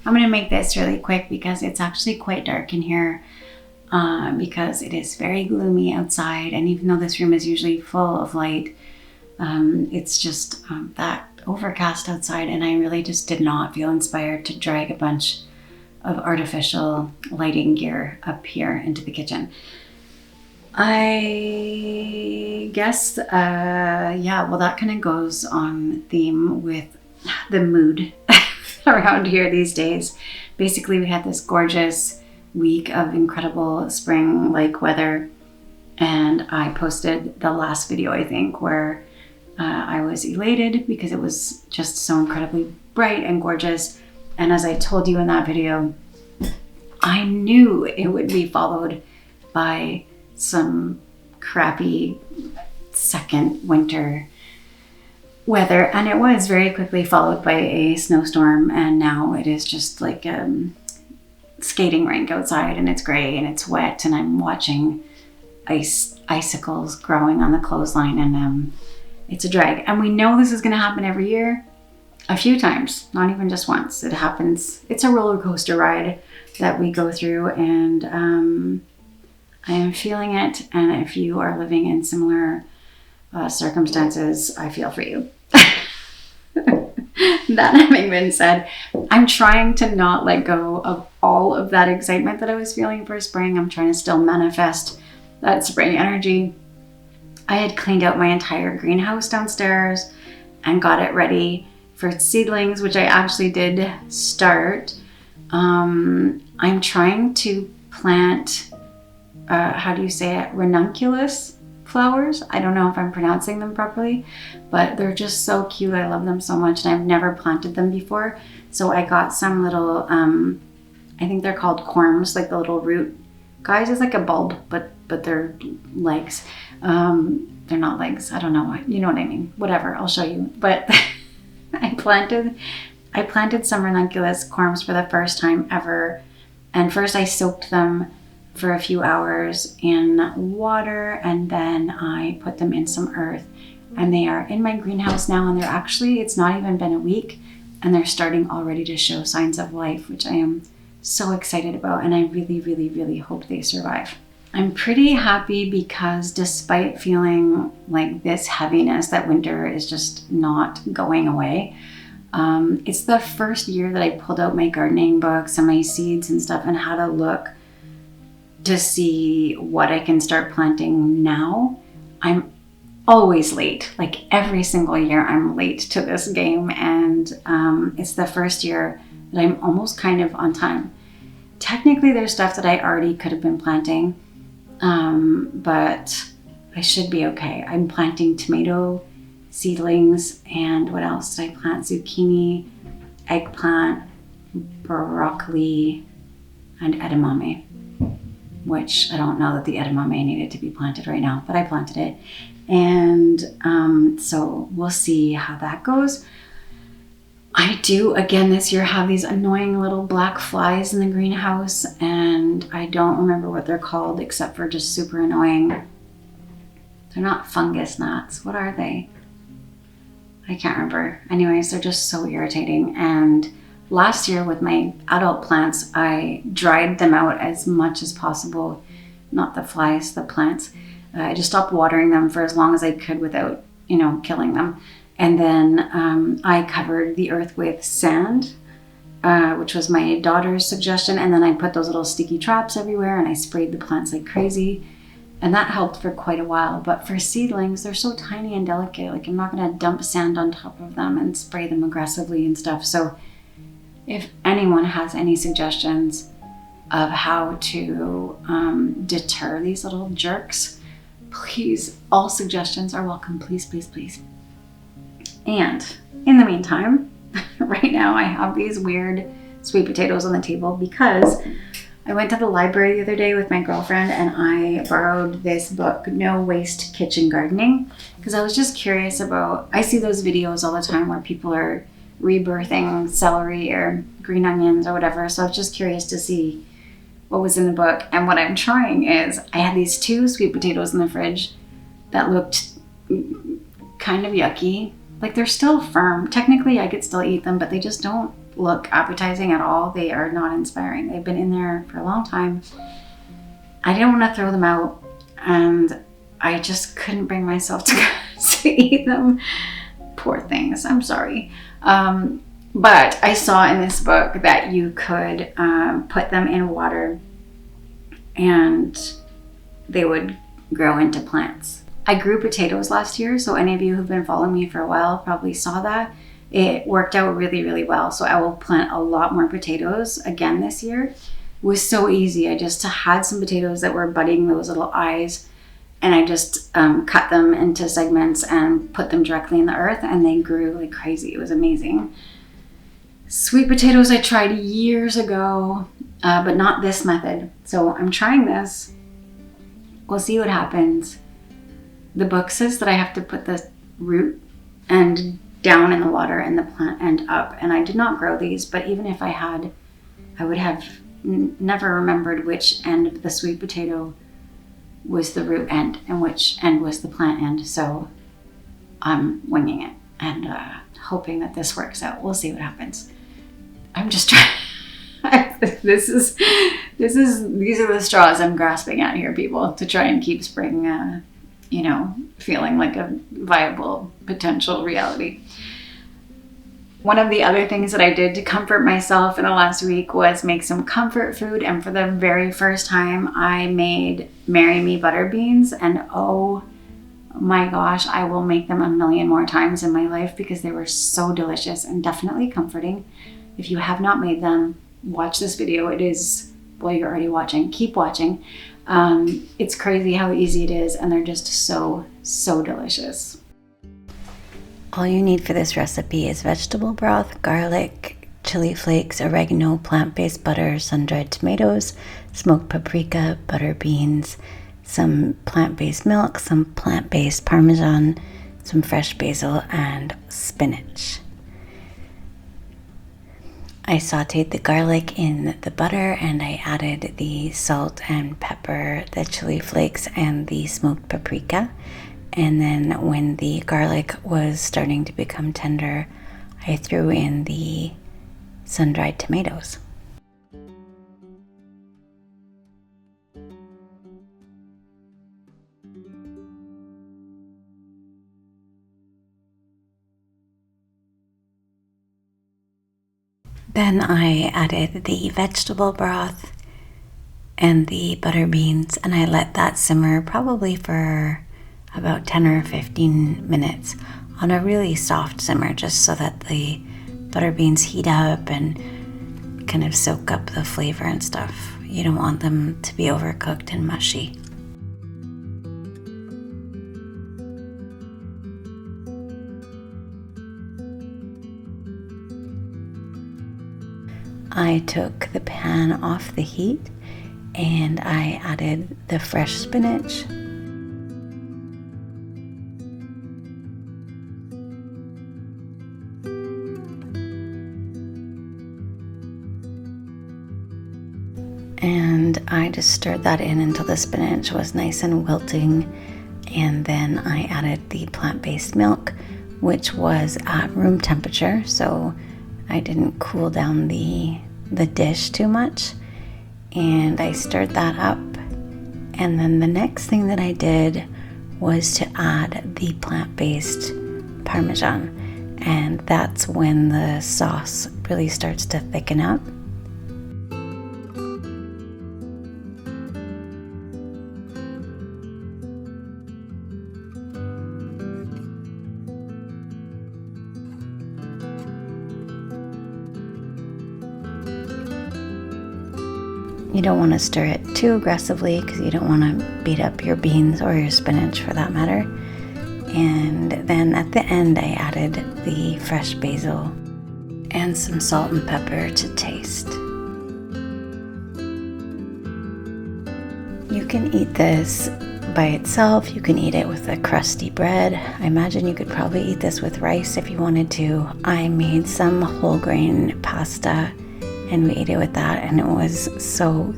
I'm going to make this really quick because it's actually quite dark in here because it is very gloomy outside. And even though this room is usually full of light, it's just that overcast outside, and I really just did not feel inspired to drag a bunch of artificial lighting gear up here into the kitchen. I guess, well, that kind of goes on theme with the mood around here these days. Basically, we had this gorgeous week of incredible spring-like weather, and I posted the last video, I think, where I was elated because it was just so incredibly bright and gorgeous. And as I told you in that video, I knew it would be followed by some crappy second winter weather, and it was very quickly followed by a snowstorm, and now it is just like a skating rink outside, and it's gray and it's wet, and I'm watching icicles growing on the clothesline, and it's a drag. And we know this is going to happen every year, a few times, not even just once. It happens. It's a roller coaster ride that we go through, and I am feeling it. And if you are living in similar circumstances, I feel for you. That having been said, I'm trying to not let go of all of that excitement that I was feeling for spring. I'm trying to still manifest that spring energy. I had cleaned out my entire greenhouse downstairs and got it ready for seedlings, which I actually did start. I'm trying to plant, how do you say it, ranunculus flowers. I don't know if I'm pronouncing them properly, but they're just so cute. I love them so much, and I've never planted them before. So I got some little, I think they're called corms, like the little root guys. It's like a bulb, but they're legs. They're not legs. I don't know what, you know what I mean. Whatever, I'll show you. But I planted some ranunculus corms for the first time ever. And first I soaked them for a few hours in water, and then I put them in some earth, and they are in my greenhouse now, and they're actually, it's not even been a week, and they're starting already to show signs of life, which I am so excited about, and I really, really, really hope they survive. I'm pretty happy because despite feeling like this heaviness that winter is just not going away, it's the first year that I pulled out my gardening books and my seeds and stuff and had a look to see what I can start planting now. I'm always late, like every single year I'm late to this game, and it's the first year that I'm almost kind of on time. Technically there's stuff that I already could have been planting, but I should be okay. I'm planting tomato seedlings, and what else did I plant? Zucchini, eggplant, broccoli, and edamame, which I don't know that the edamame needed to be planted right now, but I planted it. And so we'll see how that goes. I do, again, this year have these annoying little black flies in the greenhouse, and I don't remember what they're called except for just super annoying. They're not fungus gnats. What are they? I can't remember. Anyways, they're just so irritating. And last year with my adult plants, I dried them out as much as possible. Not the flies, the plants. I just stopped watering them for as long as I could without, killing them. And then I covered the earth with sand, which was my daughter's suggestion. And then I put those little sticky traps everywhere, and I sprayed the plants like crazy. And that helped for quite a while. But for seedlings, they're so tiny and delicate. Like, I'm not going to dump sand on top of them and spray them aggressively and stuff. So if anyone has any suggestions of how to deter these little jerks, please, all suggestions are welcome. Please, please, please. And in the meantime, right now I have these weird sweet potatoes on the table because I went to the library the other day with my girlfriend, and I borrowed this book, No Waste Kitchen Gardening, because I was just curious about, I see those videos all the time where people are rebirthing celery or green onions or whatever. So I was just curious to see what was in the book. And what I'm trying is, I had these 2 sweet potatoes in the fridge that looked kind of yucky. Like, they're still firm. Technically I could still eat them, but they just don't look appetizing at all. They are not inspiring. They've been in there for a long time. I didn't want to throw them out, and I just couldn't bring myself to eat them. Poor things. I'm sorry. But I saw in this book that you could put them in water and they would grow into plants. I grew potatoes last year, so any of you who've been following me for a while probably saw that. It worked out really, really well. So I will plant a lot more potatoes again this year. It was so easy. I just had some potatoes that were budding those little eyes, and I just cut them into segments and put them directly in the earth, and they grew like crazy. It was amazing. Sweet potatoes I tried years ago, but not this method. So I'm trying this. We'll see what happens. The book says that I have to put the root end down in the water and the plant end up. And I did not grow these, but even if I had, I would have never remembered which end of the sweet potato was the root end and which end was the plant end. So I'm winging it and hoping that this works out. We'll see what happens. I'm just trying. These are the straws I'm grasping at here, people, to try and keep spring, feeling like a viable potential reality. One of the other things that I did to comfort myself in the last week was make some comfort food. And for the very first time, I made Marry Me butter beans. And oh my gosh, I will make them a million more times in my life because they were so delicious and definitely comforting. If you have not made them, watch this video. It is, well, you're already watching. Keep watching. It's crazy how easy it is, and they're just so, so delicious. All you need for this recipe is vegetable broth, garlic, chili flakes, oregano, plant-based butter, sun-dried tomatoes, smoked paprika, butter beans, some plant-based milk, some plant-based Parmesan, some fresh basil, and spinach. I sauteed the garlic in the butter, and I added the salt and pepper, the chili flakes, and the smoked paprika. And then when the garlic was starting to become tender, I threw in the sun-dried tomatoes. Then I added the vegetable broth and the butter beans, and I let that simmer probably for about 10 or 15 minutes on a really soft simmer, just so that the butter beans heat up and kind of soak up the flavor and stuff. You don't want them to be overcooked and mushy. I took the pan off the heat and I added the fresh spinach. And I just stirred that in until the spinach was nice and wilting. And then I added the plant-based milk, which was at room temperature, so I didn't cool down the dish too much. And I stirred that up. And then the next thing that I did was to add the plant-based Parmesan. And that's when the sauce really starts to thicken up. You don't want to stir it too aggressively because you don't want to beat up your beans or your spinach for that matter. And then at the end I added the fresh basil and some salt and pepper to taste. You can eat this by itself. You can eat it with a crusty bread. I imagine you could probably eat this with rice if you wanted to. I made some whole grain pasta and we ate it with that, and it was so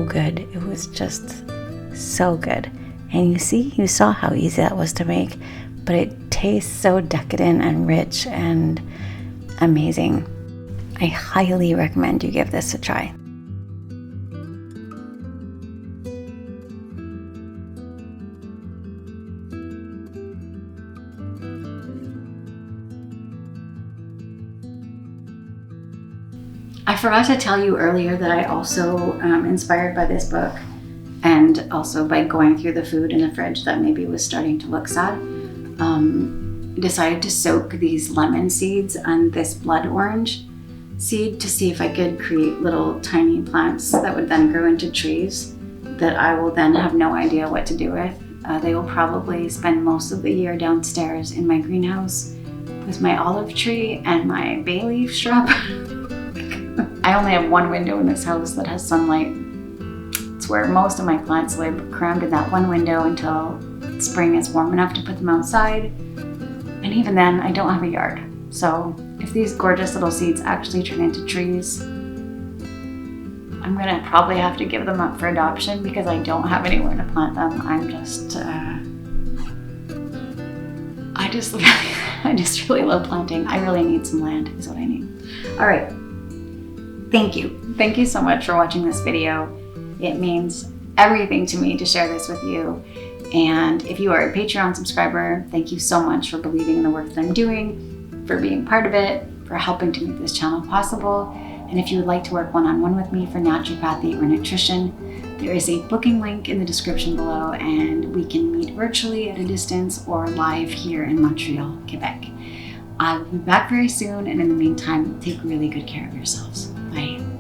good. It was just so good. And you saw how easy that was to make, but it tastes so decadent and rich and amazing. I highly recommend you give this a try. I forgot to tell you earlier that I also, inspired by this book and also by going through the food in the fridge that maybe was starting to look sad, decided to soak these lemon seeds and this blood orange seed to see if I could create little tiny plants that would then grow into trees that I will then have no idea what to do with. They will probably spend most of the year downstairs in my greenhouse with my olive tree and my bay leaf shrub. I only have one window in this house that has sunlight. It's where most of my plants live, crammed in that one window until spring is warm enough to put them outside. And even then, I don't have a yard. So if these gorgeous little seeds actually turn into trees, I'm gonna probably have to give them up for adoption because I don't have anywhere to plant them. I just really love planting. I really need some land is what I need. All right. Thank you. Thank you so much for watching this video. It means everything to me to share this with you. And if you are a Patreon subscriber, thank you so much for believing in the work that I'm doing, for being part of it, for helping to make this channel possible. And if you would like to work one-on-one with me for naturopathy or nutrition, there is a booking link in the description below, and we can meet virtually at a distance or live here in Montreal, Quebec. I will be back very soon, and in the meantime, take really good care of yourselves. Bye.